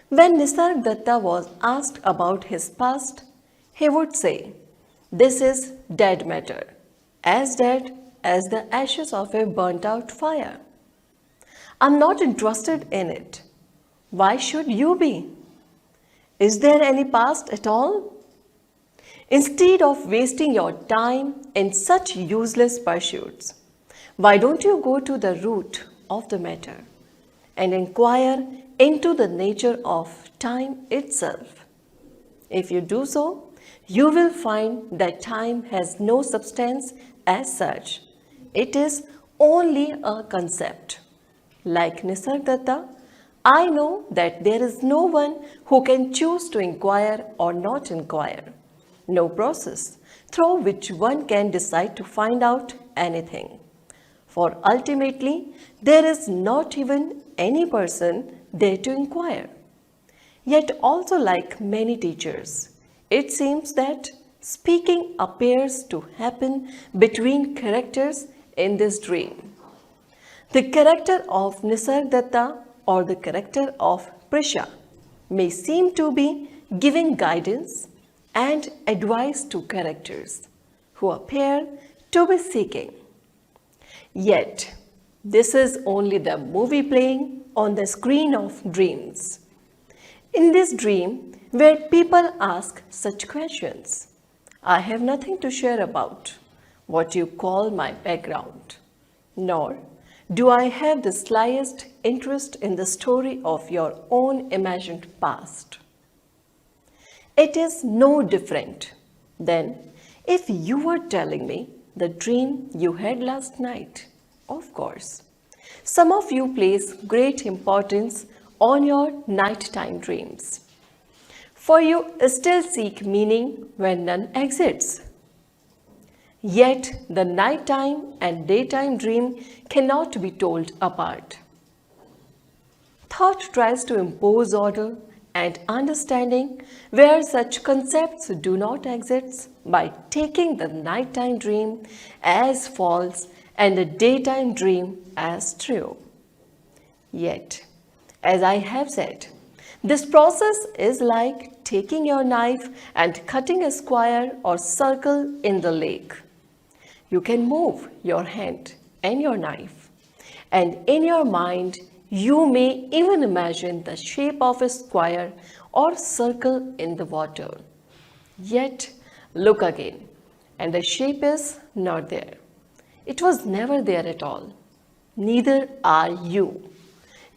When Nisargadatta was asked about his past, he would say, "This is dead matter, as dead as the ashes of a burnt out fire. I'm not interested in it. Why should you be? Is there any past at all? Instead of wasting your time in such useless pursuits, why don't you go to the root of the matter and inquire into the nature of time itself? If you do so, you will find that time has no substance as such. It is only a concept. Like Nisargadatta, I know that there is no one who can choose to inquire or not inquire. No process through which one can decide to find out anything. For ultimately, there is not even any person there to inquire. Yet also like many teachers, it seems that speaking appears to happen between characters in this dream. The character of Nisargadatta or the character of Prisha may seem to be giving guidance and advice to characters who appear to be seeking. Yet, this is only the movie playing on the screen of dreams. In this dream, where people ask such questions, I have nothing to share about what you call my background, nor do I have the slightest interest in the story of your own imagined past. It is no different than if you were telling me the dream you had last night. Of course, some of you place great importance on your nighttime dreams, for you still seek meaning when none exists. Yet the nighttime and daytime dream cannot be told apart. Thought tries to impose order and understanding where such concepts do not exist by taking the nighttime dream as false and the daytime dream as true. Yet, as I have said, this process is like taking your knife and cutting a square or circle in the lake. You can move your hand and your knife, and in your mind, you may even imagine the shape of a square or circle in the water. Yet, look again, and the shape is not there. It was never there at all. Neither are you.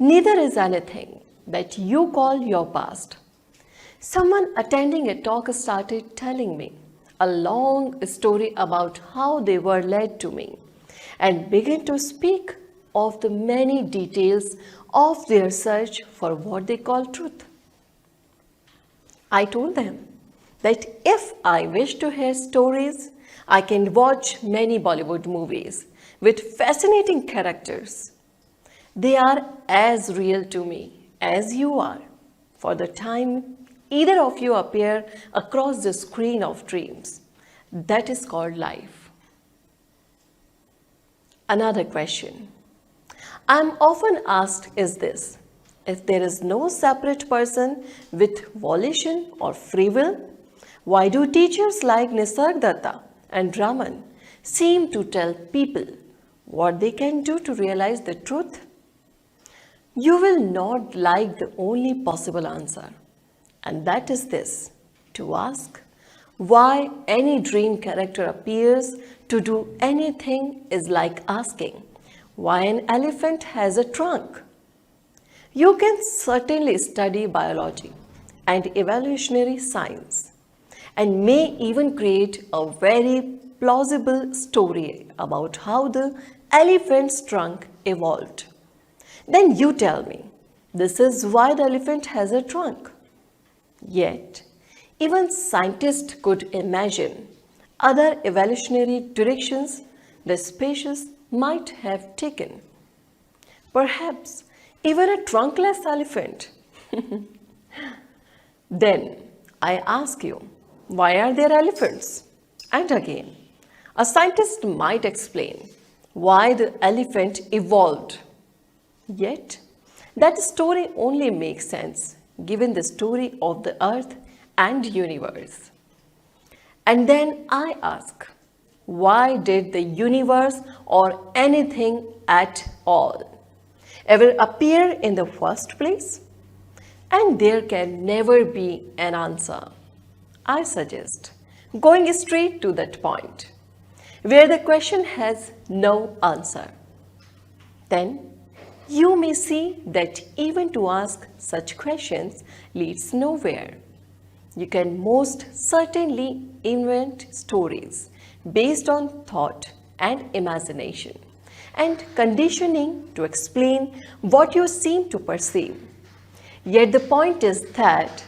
Neither is anything that you call your past. Someone attending a talk started telling me a long story about how they were led to me and began to speak of the many details of their search for what they call truth. I told them that if I wish to hear stories, I can watch many Bollywood movies with fascinating characters. They are as real to me as you are. For the time either of you appear across the screen of dreams, that is called life. Another question I am often asked is this: if there is no separate person with volition or free will, why do teachers like Nisargadatta and Raman seem to tell people what they can do to realize the truth? You will not like the only possible answer, and that is this: to ask why any dream character appears to do anything is like asking why an elephant has a trunk. You can certainly study biology and evolutionary science and may even create a very plausible story about how the elephant's trunk evolved. Then you tell me, this is why the elephant has a trunk. Yet, even scientists could imagine other evolutionary directions the species might have taken. Perhaps even a trunkless elephant. Then I ask you, why are there elephants? And again, a scientist might explain why the elephant evolved. Yet, that story only makes sense given the story of the earth and universe. And then I ask, why did the universe or anything at all ever appear in the first place? And there can never be an answer. I suggest going straight to that point where the question has no answer. Then you may see that even to ask such questions leads nowhere. You can most certainly invent stories based on thought and imagination and conditioning to explain what you seem to perceive. Yet the point is that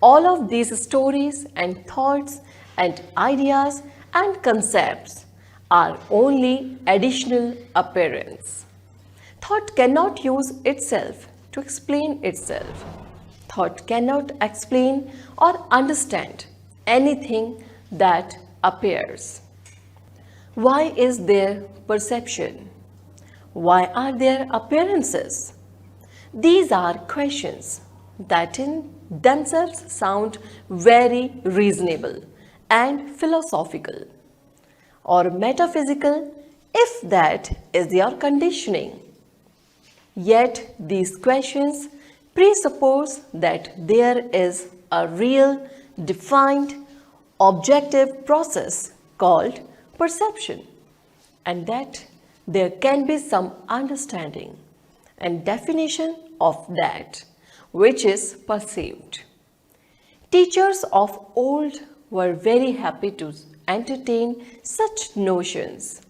all of these stories and thoughts and ideas and concepts are only additional appearance. Thought cannot use itself to explain itself. Thought cannot explain or understand anything that appears. Why is there perception? Why are there appearances? These are questions that in themselves sound very reasonable and philosophical or metaphysical if that is your conditioning. Yet these questions presuppose that there is a real, defined, objective process called perception, and that there can be some understanding and definition of that which is perceived. Teachers of old were very happy to entertain such notions,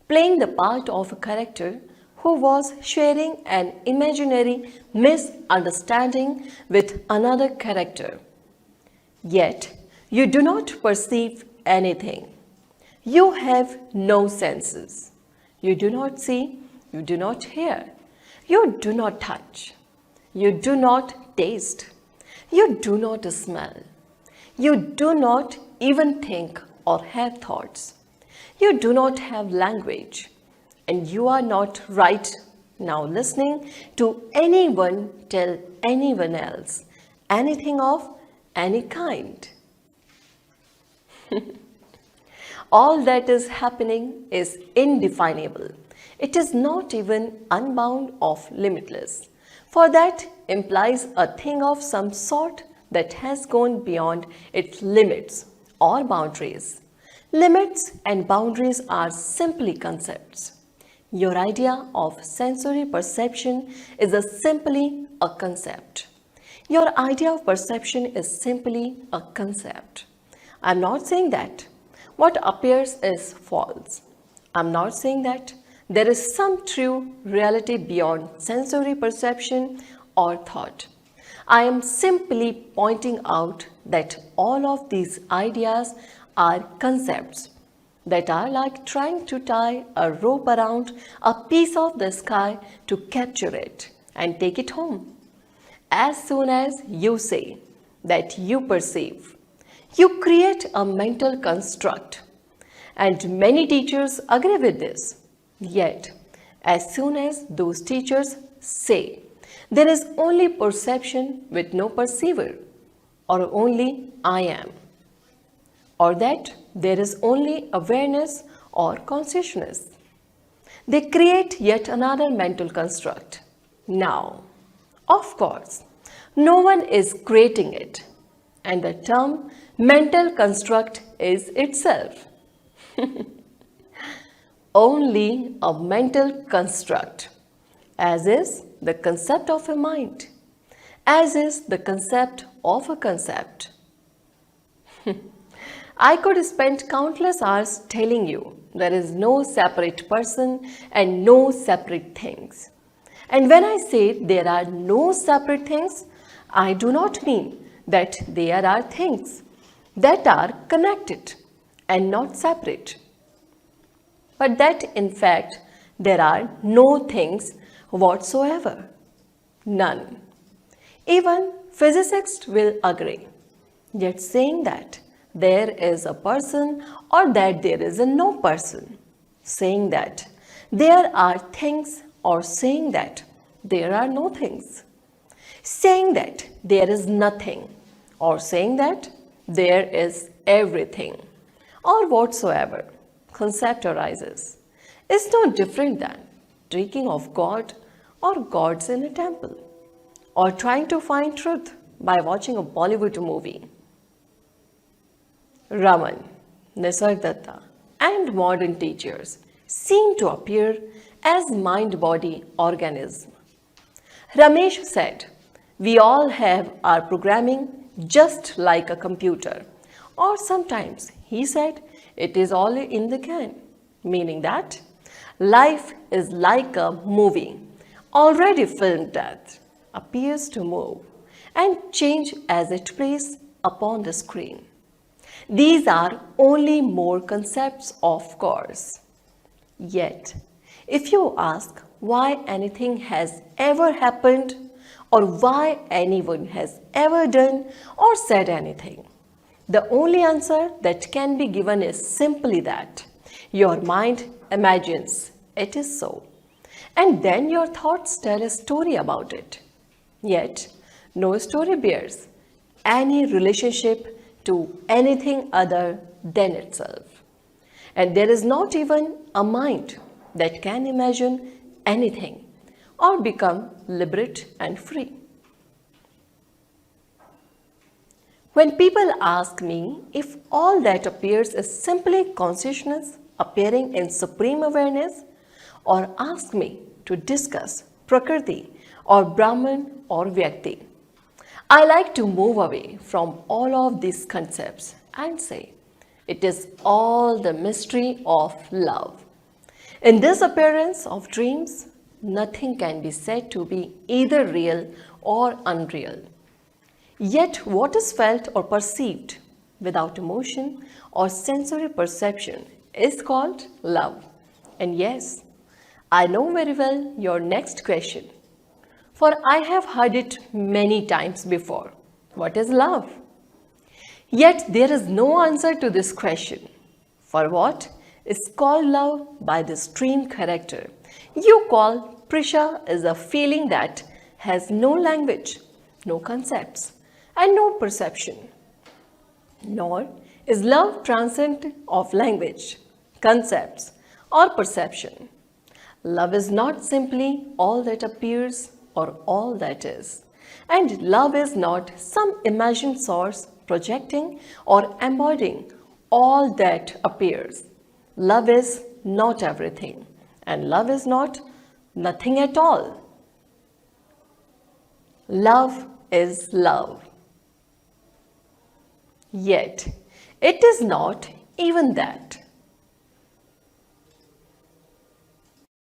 playing the part of a character who was sharing an imaginary misunderstanding with another character. Yet you do not perceive anything. You have no senses. You do not see, you do not hear, you do not touch, you do not taste, you do not smell, you do not even think or have thoughts. You do not have language, and you are not right now listening to anyone tell anyone else anything of any kind. All that is happening is indefinable. It is not even unbound or limitless, for that implies a thing of some sort that has gone beyond its limits or boundaries. Limits and boundaries are simply concepts. Your idea of sensory perception is simply a concept. Your idea of perception is simply a concept. I'm not saying that what appears is false. I'm not saying that there is some true reality beyond sensory perception or thought. I am simply pointing out that all of these ideas are concepts that are like trying to tie a rope around a piece of the sky to capture it and take it home. As soon as you say that you perceive, you create a mental construct. And many teachers agree with this. Yet, as soon as those teachers say there is only perception with no perceiver, or only I am, or that there is only awareness or consciousness, they create yet another mental construct. Now, of course, no one is creating it, and the term mental construct is itself only a mental construct, as is the concept of a mind, as is the concept of a concept. I could spend countless hours telling you there is no separate person and no separate things. And when I say there are no separate things, I do not mean that there are things that are connected and not separate, but that in fact there are no things whatsoever. None. Even physicists will agree. Yet saying that there is a person or that there is a no person, saying that there are things or saying that there are no things, saying that there is nothing, or saying that there is everything, or whatsoever concept arises, is no different than drinking of God or gods in a temple, or trying to find truth by watching a Bollywood movie. Raman, Nisargadatta, and modern teachers seem to appear as mind-body organisms. Ramesh said, we all have our programming just like a computer. Or sometimes he said, it is all in the can, meaning that life is like a movie already filmed that appears to move and change as it plays upon the screen. These are only more concepts, of course. Yet, if you ask why anything has ever happened or why anyone has ever done or said anything, the only answer that can be given is simply that your mind imagines it is so, and then your thoughts tell a story about it. Yet, no story bears any relationship to anything other than itself. And there is not even a mind that can imagine anything or become liberate and free. When people ask me if all that appears is simply consciousness appearing in supreme awareness, or ask me to discuss Prakriti or Brahman or Vyakti, I like to move away from all of these concepts and say, it is all the mystery of love. In this appearance of dreams, nothing can be said to be either real or unreal. Yet what is felt or perceived without emotion or sensory perception is called love. And yes, I know very well your next question, for I have heard it many times before. What is love? Yet there is no answer to this question. For what is called love by this dream character you call Prisha is a feeling that has no language, no concepts, and no perception. Nor is love transcendent of language, concepts, or perception. Love is not simply all that appears or all that is. And love is not some imagined source projecting or embodying all that appears. Love is not everything, and love is not nothing at all. Love is love. Yet, it is not even that.